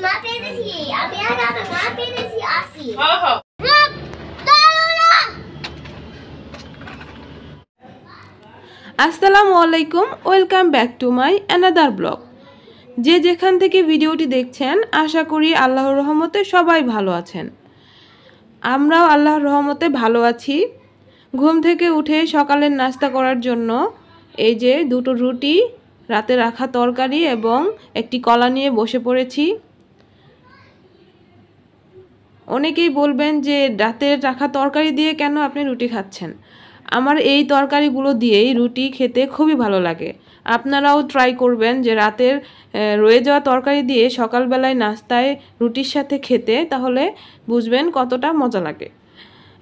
মা পেয়েছি আমি আর আমার মা পেয়েছি আসি আসসালামু আলাইকুম, welcome back to my another blog. যে যেখান থেকে ভিডিওটি দেখছেন আশা করি আল্লাহর রহমতে সবাই ভালো আছেন। আমরাও আল্লাহর রহমতে ভালো আছি। ঘুম থেকে উঠে সকালের নাস্তা করার জন্য এই যে দুটো রুটি, রাতে রাখা তরকারি এবং একটি কলা নিয়ে বসে পড়েছি। অনেকেই বলবেন যে রাতে রাখা তরকারি দিয়ে কেন আপনি রুটি খাচ্ছেন। আমার এই তরকারিগুলো দিয়েই রুটি খেতে খুবই ভালো লাগে। আপনারাও ট্রাই করবেন যে রাতের রয়ে যাওয়া তরকারি দিয়ে সকালবেলায় নাস্তায় রুটির সাথে খেতে, তাহলে বুঝবেন কতটা মজা লাগে।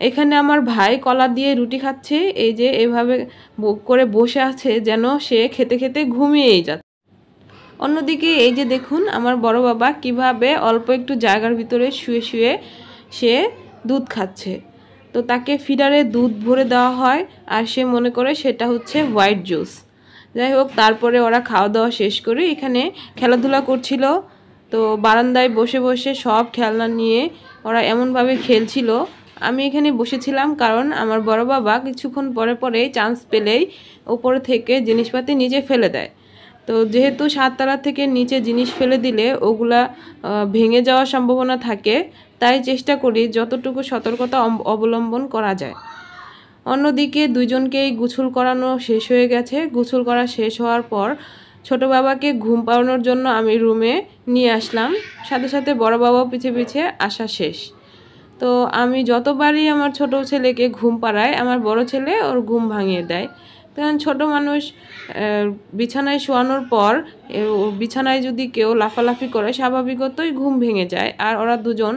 এখানে আমার ভাই কলা দিয়ে রুটি খাচ্ছে, এই যে এভাবে করে বসে আছে যেন সে খেতে খেতে ঘুমিয়েই যাচ্ছে। অন্যদিকে এই যে দেখুন আমার বড় বাবা কিভাবে অল্প একটু জায়গার ভিতরে শুয়ে শুয়ে সে দুধ খাচ্ছে। তো তাকে ফিডারে দুধ ভরে দেওয়া হয় আর সে মনে করে সেটা হচ্ছে হোয়াইট জুস। যাই হোক, তারপরে ওরা খাওয়া দাওয়া শেষ করে এখানে খেলাধুলা করছিল। তো বারান্দায় বসে বসে সব খেলনা নিয়ে ওরা এমনভাবে খেলছিল। আমি এখানে বসেছিলাম কারণ আমার বড় বাবা কিছুক্ষণ পরে পরেই চান্স পেলেই উপরে থেকে জিনিসপাতি নিচে ফেলে দেয়। তো যেহেতু 7 তলা থেকে নিচে জিনিস ফেলে দিলে ওগুলা ভেঙে যাওয়ার সম্ভাবনা থাকে, তাই চেষ্টা করি যতটুকু সতর্কতা অবলম্বন করা যায়। অন্যদিকে দুইজনকেই গোসল করানো শেষ হয়ে গেছে। গোসল করা শেষ হওয়ার পর ছোট বাবাকে ঘুম পাড়ানোর জন্য আমি রুমে নিয়ে আসলাম, সাথে সাথে বড় বাবাও পিছে পিছে আসা শেষ। তো আমি যতবারই আমার ছোট ছেলেকে ঘুম পাড়াই, আমার বড় ছেলে ওর ঘুম ভাঙিয়ে দেয়। কারণ ছোট মানুষ বিছানায় শোয়ানোর পর বিছানায় যদি কেউ লাফালাফি করে স্বাভাবিকতই ঘুম ভেঙে যায়। আর ওরা দুজন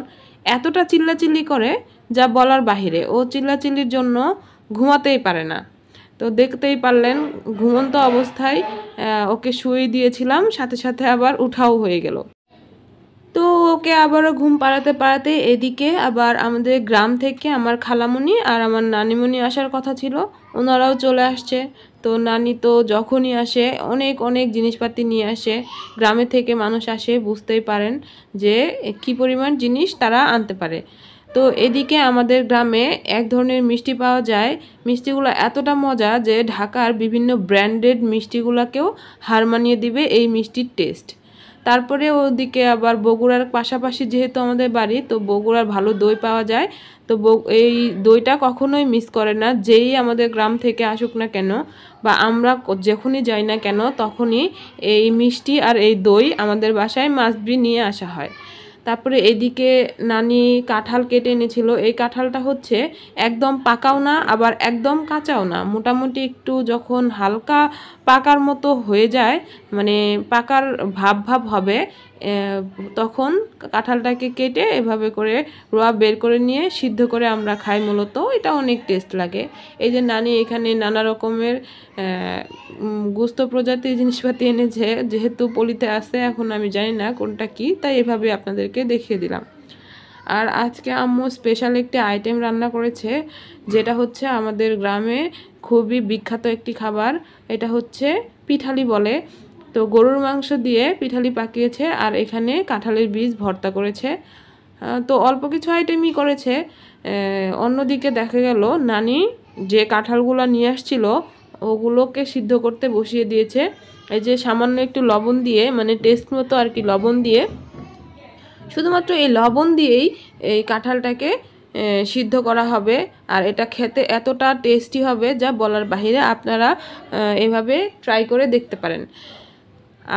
এতটা চিল্লাচিল্লি করে যা বলার বাহিরে। ও চিল্লাচিল্লির জন্য ঘুমাতেই পারে না। তো দেখতেই পারলেন ঘুমন্ত অবস্থায় ওকে শুয়ে দিয়েছিলাম, সাথে সাথে আবার উঠাও হয়ে গেল। তো ওকে আবারও ঘুম পাড়াতে পাড়াতে এদিকে আবার আমাদের গ্রাম থেকে আমার খালামণি আর আমার নানিমণি আসার কথা ছিল, ওনারাও চলে আসছে। তো নানি তো যখনই আসে অনেক অনেক জিনিসপাতি নিয়ে আসে। গ্রামে থেকে মানুষ আসে, বুঝতেই পারেন যে কি পরিমাণ জিনিস তারা আনতে পারে। তো এদিকে আমাদের গ্রামে এক ধরনের মিষ্টি পাওয়া যায়। মিষ্টিগুলো এতটা মজা যে ঢাকার বিভিন্ন ব্র্যান্ডেড মিষ্টিগুলোকেও হার মানিয়ে দিবে এই মিষ্টির টেস্ট। তারপরে ওদিকে আবার বগুড়ার পাশাপাশি যেহেতু আমাদের বাড়ি, তো বগুড়ার ভালো দই পাওয়া যায়। তো এই দইটা কখনোই মিস করে না, যেই আমাদের গ্রাম থেকে আসুক না কেন বা আমরা যখনই যাই না কেন তখনই এই মিষ্টি আর এই দই আমাদের বাসায় মাস্ট বি নিয়ে আসা হয়। তারপরে এদিকে নানি কাঁঠাল কেটে এনেছিল। এই কাঁঠালটা হচ্ছে একদম পাকাও না আবার একদম কাঁচাও না, মোটামুটি একটু যখন হালকা পাকার মতো হয়ে যায়, মানে পাকার ভাব ভাব হবে, তখন কাঁঠালটাকে কেটে এভাবে করে রোয়া বের করে নিয়ে সিদ্ধ করে আমরা খাই। মূলত এটা অনেক টেস্ট লাগে। এই যে নানি এখানে নানা রকমের গোস্ত প্রজাতির জিনিসপাতি এনেছে, যেহেতু পলিতে আছে, এখন আমি জানি না কোনটা কি, তাই এভাবে আপনাদেরকে দেখিয়ে দিলাম। আর আজকে আম্মু স্পেশাল একটি আইটেম রান্না করেছে, যেটা হচ্ছে আমাদের গ্রামে খুবই বিখ্যাত একটি খাবার। এটা হচ্ছে পিঠালি বলে। তো গরুর মাংস দিয়ে পিঠালি পাকিয়েছে আর এখানে কাঁঠালের বীজ ভর্তা করেছে। তো অল্প কিছু আইটেমই করেছে। অন্যদিকে দেখা গেল নানি যে কাঁঠালগুলো নিয়ে আসছিল ওগুলোকে সিদ্ধ করতে বসিয়ে দিয়েছে। এই যে সামান্য একটু লবণ দিয়ে, মানে টেস্ট মতো আর কি, লবণ দিয়ে, শুধুমাত্র এই লবণ দিয়েই এই কাঁঠালটাকে সিদ্ধ করা হবে। আর এটা খেতে এতটা টেস্টি হবে যা বলার বাহিরে। আপনারা এভাবে ট্রাই করে দেখতে পারেন।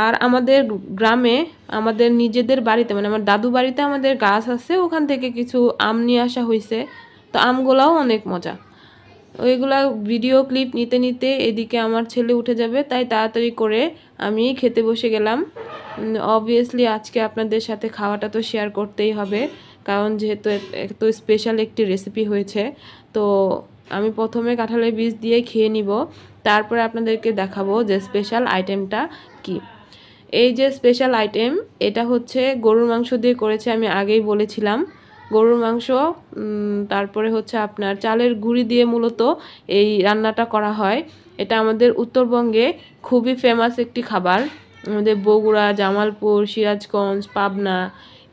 আর আমাদের গ্রামে আমাদের নিজেদের বাড়িতে, মানে আমার দাদু বাড়িতে আমাদের গাছ আছে, ওখান থেকে কিছু আম নিয়ে আসা হয়েছে। তো আমগুলাও অনেক মজা। ওইগুলা ভিডিও ক্লিপ নিতে নিতে এদিকে আমার ছেলে উঠে যাবে, তাই তাড়াতাড়ি করে আমি খেতে বসে গেলাম। অবভিয়াসলি আজকে আপনাদের সাথে খাওয়াটা তো শেয়ার করতেই হবে, কারণ যেহেতু এত স্পেশাল একটি রেসিপি হয়েছে। তো আমি প্রথমে কাঁঠালের বীজ দিয়ে খেয়ে নিব, তারপরে আপনাদেরকে দেখাবো যে স্পেশাল আইটেমটা কি। এই যে স্পেশাল আইটেম, এটা হচ্ছে গরুর মাংস দিয়ে করেছে, আমি আগেই বলেছিলাম। গরুর মাংস, তারপরে হচ্ছে আপনার চালের গুঁড়ি দিয়ে মূলত এই রান্নাটা করা হয়। এটা আমাদের উত্তরবঙ্গে খুবই ফেমাস একটি খাবার। আমাদের বগুড়া, জামালপুর, সিরাজগঞ্জ, পাবনা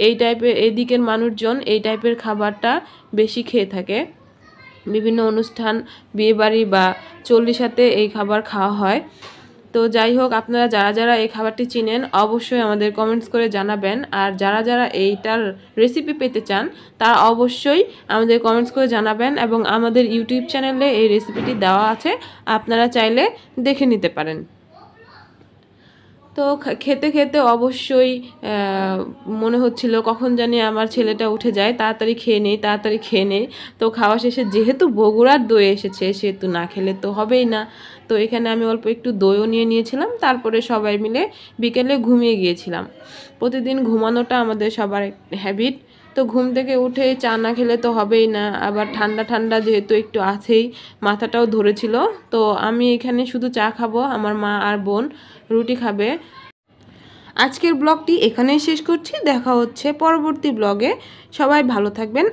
এই দিকের মানুষজন এই টাইপের খাবারটা বেশি খেয়ে থাকে। বিভিন্ন অনুষ্ঠান, বিয়েবাড়ি বা চল্লিশাতে এই খাবার খাওয়া হয়। তো যাই হোক, আপনারা যারা যারা এই খাবারটি চিনেন অবশ্যই আমাদের কমেন্টস করে জানাবেন। আর যারা যারা এইটার রেসিপি পেতে চান তারা অবশ্যই আমাদের কমেন্টস করে জানাবেন, এবং আমাদের ইউটিউব চ্যানেলে এই রেসিপিটি দেওয়া আছে, আপনারা চাইলে দেখে নিতে পারেন। তো খেতে খেতে অবশ্যই মনে হচ্ছিল কখন জানি আমার ছেলেটা উঠে যায়, তাড়াতাড়ি খেয়ে নেই। তো খাওয়া শেষে যেহেতু বগুড়ার দই এসেছে সেহেতু না খেলে তো হবেই না। তো এখানে আমি অল্প একটু দইও নিয়েছিলাম। তারপরে সবাই মিলে বিকেলে ঘুমিয়ে গিয়েছিলাম। প্রতিদিন ঘুমানোটা আমাদের সবার হ্যাবিট। তো ঘুম থেকে উঠে চা না খেলে তো হবেই না, আবার ঠান্ডা ঠান্ডা যেহেতু একটু আছেই, মাথাটাও ধরেছিল। তো আমি এখানে শুধু চা খাবো, আমার মা আর বোন রুটি খাবে। আজকের ব্লগটি এখানেই শেষ করছি। দেখা হচ্ছে পরবর্তী ব্লগে। সবাই ভালো থাকবেন।